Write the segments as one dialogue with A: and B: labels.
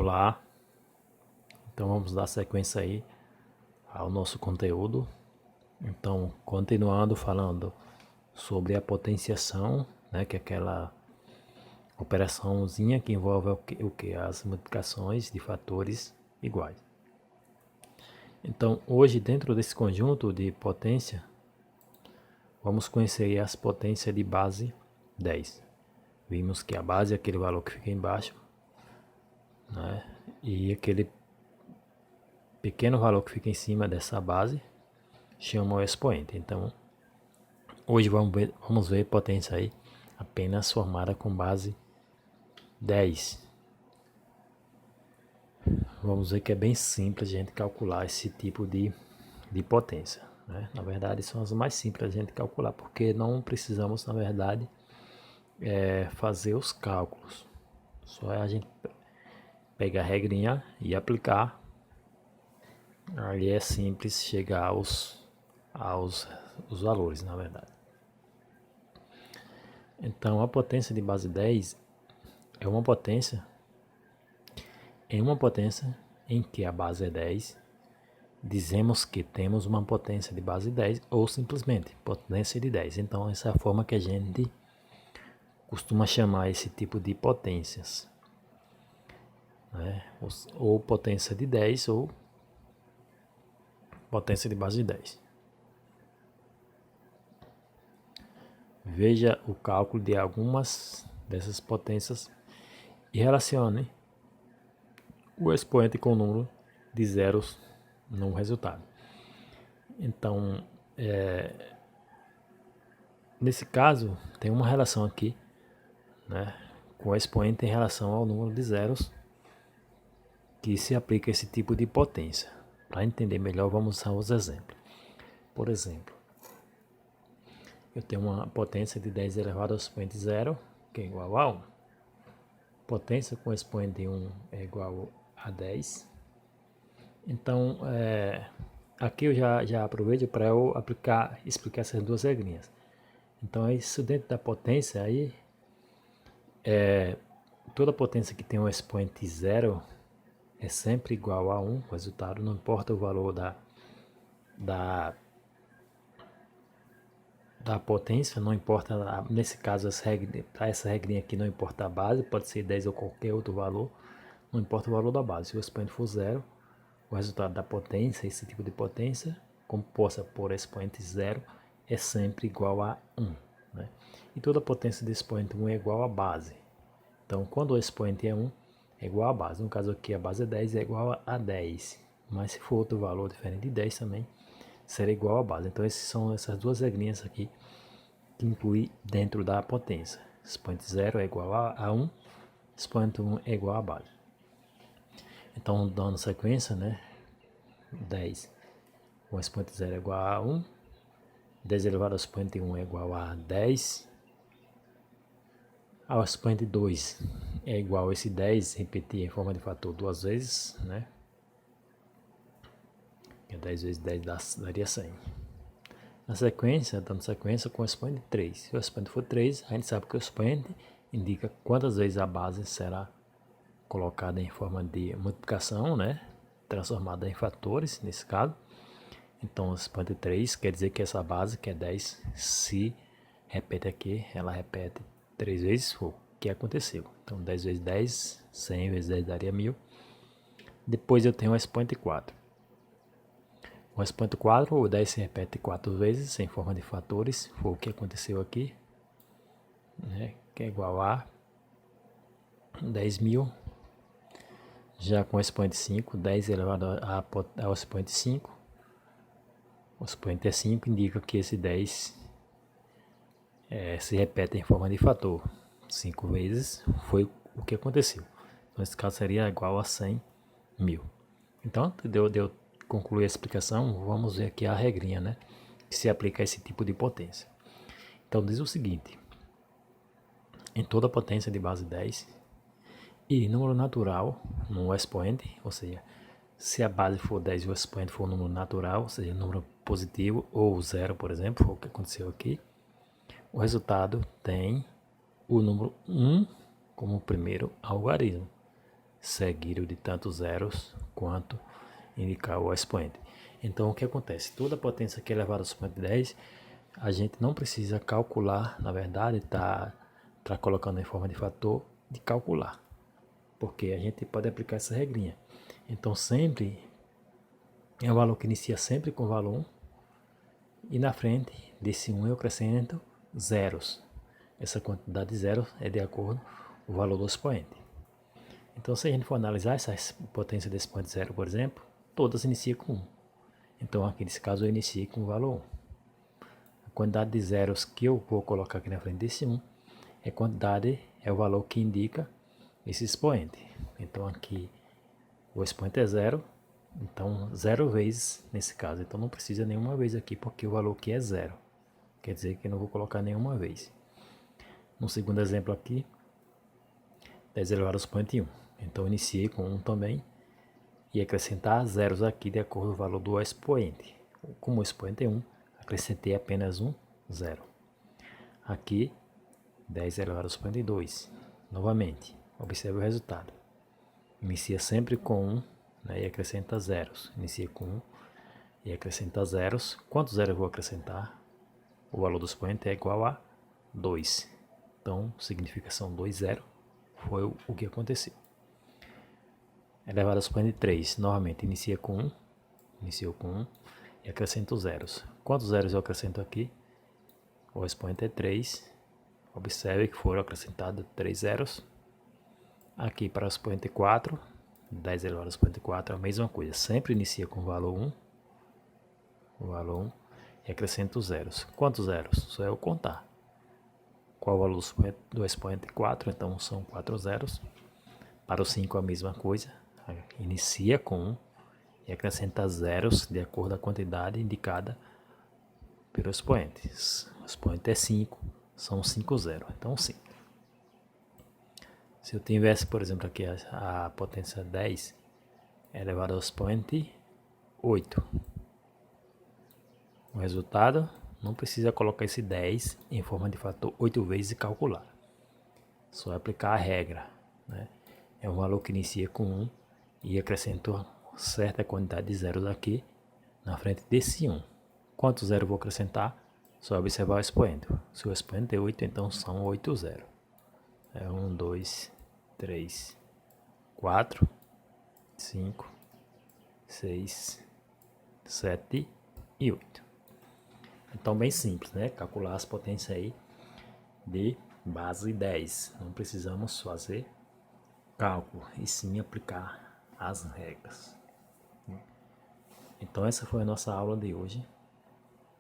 A: Olá, então vamos dar sequência aí ao nosso conteúdo. Então, continuando falando sobre a potenciação, né, que é aquela operaçãozinha que envolve o que? As multiplicações de fatores iguais. Então, hoje, dentro desse conjunto de potência, vamos conhecer as potências de base 10. Vimos que a base é aquele valor que fica embaixo, né, e aquele pequeno valor que fica em cima dessa base chama o expoente. Então, hoje vamos ver potência aí apenas formada com base 10. Vamos ver que é bem simples a gente calcular esse tipo de potência, né? Na verdade, são as mais simples a gente calcular, porque não precisamos, na verdade, fazer os cálculos. Só é a gente pegar a regrinha e aplicar. Ali é simples chegar aos valores, na verdade. Então, a potência de base 10 é uma potência em que a base é 10, dizemos que temos uma potência de base 10 ou simplesmente potência de 10. Então, essa é a forma que a gente costuma chamar esse tipo de potências, né? Ou potência de 10 ou potência de base de 10. Veja o cálculo de algumas dessas potências e relacione o expoente com o número de zeros no resultado. Então, nesse caso, tem uma relação aqui, né, com o expoente em relação ao número de zeros que se aplica esse tipo de potência. Para entender melhor, vamos usar os exemplos. Por exemplo, eu tenho uma potência de 10 elevado ao expoente 0, que é igual a 1. Potência com expoente 1 é igual a 10. Então, aqui eu já aproveito para eu explicar essas duas regrinhas. Então, é isso dentro da potência aí, toda potência que tem um expoente 0 é sempre igual a 1, o resultado, não importa o valor da potência, não importa, nesse caso, essa regrinha aqui não importa a base, pode ser 10 ou qualquer outro valor, não importa o valor da base. Se o expoente for 0, o resultado da potência, esse tipo de potência, composta por expoente 0, é sempre igual a 1. Né? E toda potência de expoente 1 é igual à base. Então, quando o expoente é 1, é igual à base. No caso aqui, a base é 10, é igual a 10. Mas se for outro valor diferente de 10 também, será igual à base. Então, essas duas regrinhas aqui que inclui dentro da potência. Expoente 0 é igual a 1, expoente 1 é igual à base. Então, dando sequência, né? 10. O expoente 0 é igual a 1. 10 elevado ao expoente 1 é igual a 10. Ao expoente 2 é igual a esse 10, repetir em forma de fator duas vezes, né? 10 vezes 10 daria 100. Na sequência, dando sequência com o expoente 3. Se o expoente for 3, a gente sabe que o expoente indica quantas vezes a base será colocada em forma de multiplicação, né? Transformada em fatores, nesse caso. Então, o expoente 3 quer dizer que essa base, que é 10, se repete aqui, ela repete 3 vezes o que aconteceu. Então, 10 vezes 10, 100 vezes 10 daria 1000. Depois eu tenho o expoente 4. O expoente 4, o 10 se repete 4 vezes em forma de fatores, foi o que aconteceu aqui, né? Que é igual a 10.000. Já com o expoente 5, 10 elevado ao expoente 5. O expoente é 5, indica que esse 10 se repete em forma de fator. 5 vezes foi o que aconteceu. Então, esse caso seria igual a 100.000. Então, deu concluir a explicação, vamos ver aqui a regrinha, né? Que se aplica a esse tipo de potência. Então, diz o seguinte. Em toda potência de base 10 e número natural no expoente, ou seja, se a base for 10 e o expoente for um número natural, ou seja, número positivo ou zero, por exemplo, foi o que aconteceu aqui, o resultado tem o número 1 como primeiro algarismo. seguido de tantos zeros quanto indicar o expoente. Então, o que acontece? Toda potência que é elevada ao expoente 10, a gente não precisa calcular, na verdade, tá colocando em forma de fator de calcular, porque a gente pode aplicar essa regrinha. Então, sempre é um valor que inicia sempre com o valor 1 e na frente desse 1 eu acrescento zeros. Essa quantidade de zeros é de acordo com o valor do expoente. Então, se a gente for analisar essa potência desse expoente 0, por exemplo, todas iniciam com 1. Então, aqui nesse caso, eu iniciei com o valor 1. A quantidade de zeros que eu vou colocar aqui na frente desse 1 é o valor que indica esse expoente. Então, aqui o expoente é 0, então 0 vezes nesse caso. Então, não precisa nenhuma vez aqui, porque o valor aqui é 0. Quer dizer que eu não vou colocar nenhuma vez. No segundo exemplo aqui, 10 elevado ao expoente 1. Então, eu iniciei com 1 também e acrescentar zeros aqui de acordo com o valor do expoente. Como o expoente é 1, acrescentei apenas um zero. Aqui, 10 elevado ao expoente 2. Novamente, observe o resultado. Inicia sempre com 1, né, e acrescenta zeros. Inicia com 1 e acrescenta zeros. Quantos zeros eu vou acrescentar? O valor do expoente é igual a 2. Então, significação 2, 0 foi o que aconteceu. Elevado ao expoente 3, novamente, inicia com 1. Iniciou com 1 e acrescento zeros. Quantos zeros eu acrescento aqui? O expoente é 3. Observe que foram acrescentados 3 zeros. Aqui para o expoente 4, 10 elevado ao expoente 4, a mesma coisa. Sempre inicia com o valor 1. O valor 1 e acrescento zeros. Quantos zeros? Só eu contar. Qual o valor do expoente 4? Então são 4 zeros. Para o 5 a mesma coisa. Inicia com 1 e acrescenta zeros de acordo com a quantidade indicada pelo expoente. O expoente é 5, são 5 zeros. Então 5. Se eu tivesse, por exemplo, aqui a potência 10 elevado ao expoente 8. O resultado, não precisa colocar esse 10 em forma de fator 8 vezes e calcular. Só aplicar a regra, né? É um valor que inicia com 1 e acrescento certa quantidade de zeros aqui na frente desse 1. Quantos zeros eu vou acrescentar? Só observar o expoente. Se o expoente é 8, então são 8 zeros. É 1, 2, 3, 4, 5, 6, 7 e 8. Então, bem simples, né? Calcular as potências aí de base 10. Não precisamos fazer cálculo, e sim aplicar as regras. Então, essa foi a nossa aula de hoje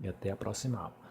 A: e até a próxima aula.